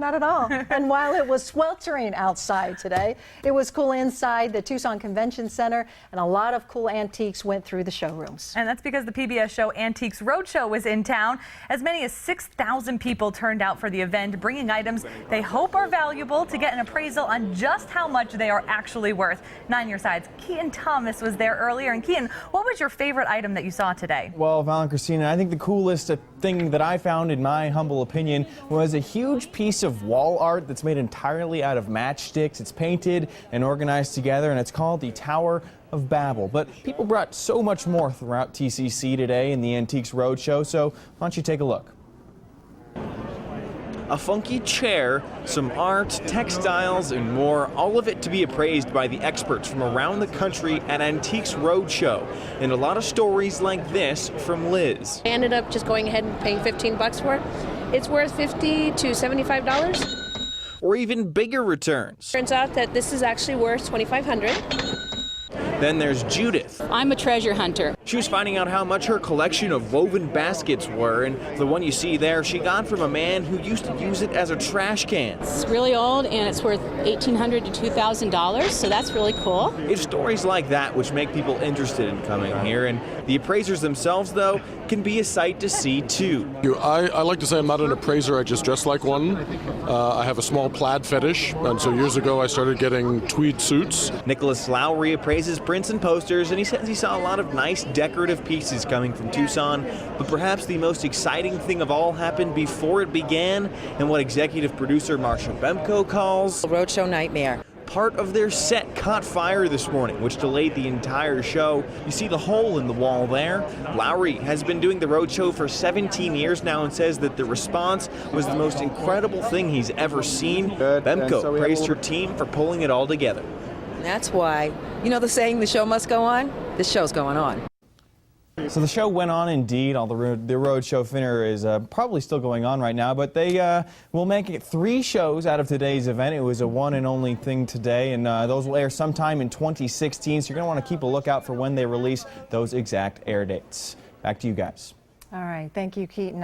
not at all. And while it was sweltering outside today, it was cool inside the Tucson Convention Center, and a lot of cool antiques went through the showrooms. And that's because the PBS show Antiques Roadshow was in town. As many as 6,000 people turned out for the event, bringing items they hope are valuable to get an appraisal on just how much they are actually worth. 9 Your Side's Keaton Thomas was there earlier. And Keaton, what was your favorite item that you saw today? Well, Val and Christina, I think the coolest thing that I found, in my humble opinion, was a huge piece of wall art that's made entirely out of matchsticks. It's painted and organized together, and it's called the Tower of Babel. But people brought so much more throughout TCC today in the Antiques Roadshow, so why don't you take a look? A funky chair, some art, textiles, and more, all of it to be appraised by the experts from around the country at Antiques Roadshow. And a lot of stories like this from Liz. I ended up just going ahead and paying $15 for it. It's worth $50 to $75. Or even bigger returns. Turns out that this is actually worth $2,500. Then there's Judith. I'm a treasure hunter. She was finding out how much her collection of woven baskets were, and the one you see there she got from a man who used to use it as a trash can. It's really old and it's worth $1,800 to $2,000, so that's really cool. It's stories like that which make people interested in coming here, and the appraisers themselves, though, can be a sight to see too. I like to say I'm not an appraiser, I just dress like one. I have a small plaid fetish, and so years ago I started getting tweed suits. Nicholas Lowry appraises prints and posters, and he says he saw a lot of nice decorative pieces coming from Tucson, but perhaps the most exciting thing of all happened before it began, and what executive producer Marsha Bemko calls Roadshow nightmare. Part of their set caught fire this morning, which delayed the entire show. You see the hole in the wall there? Lowry has been doing the Roadshow for 17 years now and says that the response was the most incredible thing he's ever seen. Bemko praised her team for pulling it all together. That's why, you know the saying, the show must go on? This show's going on. So the show went on indeed. The Roadshow dinner is probably still going on right now, but they will make it 3 shows out of today's event. It was a one and only thing today, and those will air sometime in 2016, so you're going to want to keep a lookout for when they release those exact air dates. Back to you guys. All right. Thank you, Keaton.